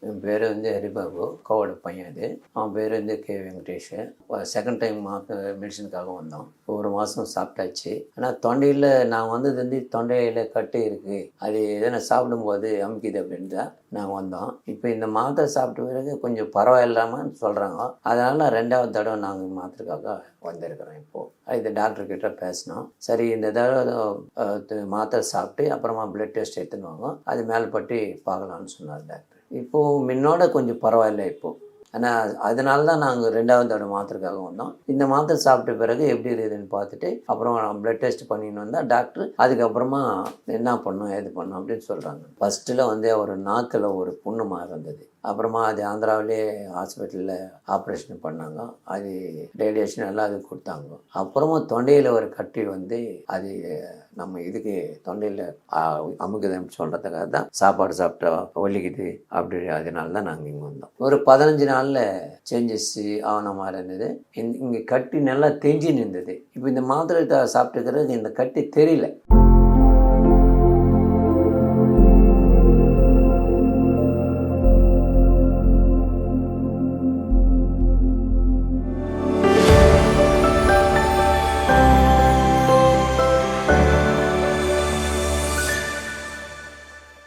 என் பேர் வந்து ஹரிபாபு, அக்காவோட பையன் அது. அவன் பேர் வந்து கே. வெங்கடேஷ். செகண்ட் டைம் மெடிசனுக்காக வந்தோம். ஒரு மாதம் சாப்பிட்டாச்சு. ஆனால் தொண்டையில் நான் வந்தது வந்து தொண்டையில் கட்டு இருக்குது, அது எதனா சாப்பிடும்போது அமுக்கிது அப்படின்னு தான் நாங்கள் வந்தோம். இப்போ இந்த மாத்திரை சாப்பிட்ட பிறகு கொஞ்சம் பரவாயில்லாமல் சொல்கிறாங்க. அதனால் 2வது தடவை நாங்கள் மாத்திரைக்காக வந்திருக்கிறோம். இப்போது இது டாக்டர்கிட்ட பேசினோம். சரி, இந்த தடவை மாத்திரை சாப்பிட்டு அப்புறமா பிளட் டெஸ்ட் எடுத்துன்னு வாங்க, அது மேல்பட்டு பார்க்கலான்னு சொன்னார் டாக்டர். இப்போது முன்னோட கொஞ்சம் பரவாயில்ல இப்போது. ஆனால் அதனால தான் நாங்கள் 2வது தடவை மாத்திரைக்காக வந்தோம். இந்த மாத்திரை சாப்பிட்ட பிறகு எப்படி இருக்குதுன்னு பார்த்துட்டு அப்புறம் பிளட் டெஸ்ட் பண்ணின்னு வந்தால் டாக்டர் அதுக்கப்புறமா என்ன பண்ணணும் ஏது பண்ணணும் அப்படின்னு சொல்கிறாங்க. ஃபஸ்ட்டில் வந்து ஒரு நாக்கில் ஒரு புண்ணுமா இருந்தது. அப்புறமா அது ஆந்திராவிலே ஹாஸ்பிட்டலில் ஆப்ரேஷன் பண்ணாங்க. அது ரேடியேஷன் எல்லாம் அது கொடுத்தாங்க. அப்புறமா தொண்டையில் ஒரு கட்டி வந்து அது நம்ம இதுக்கு தொண்டையில் அமுக்குதுன்னு சொல்கிறதுக்காக தான் சாப்பாடு சாப்பிட்டா ஒலிக்குது அப்படி, அதனால தான் நாங்கள் இங்கே வந்தோம். ஒரு 15 நாளில் சேஞ்சஸ் ஆன மாதிரி இருந்தது. இங்கே கட்டி நல்லா தெஞ்சி நின்றது. இப்போ இந்த மாத்திரை சாப்பிட்டுக்கிறது இந்த கட்டி தெரியல.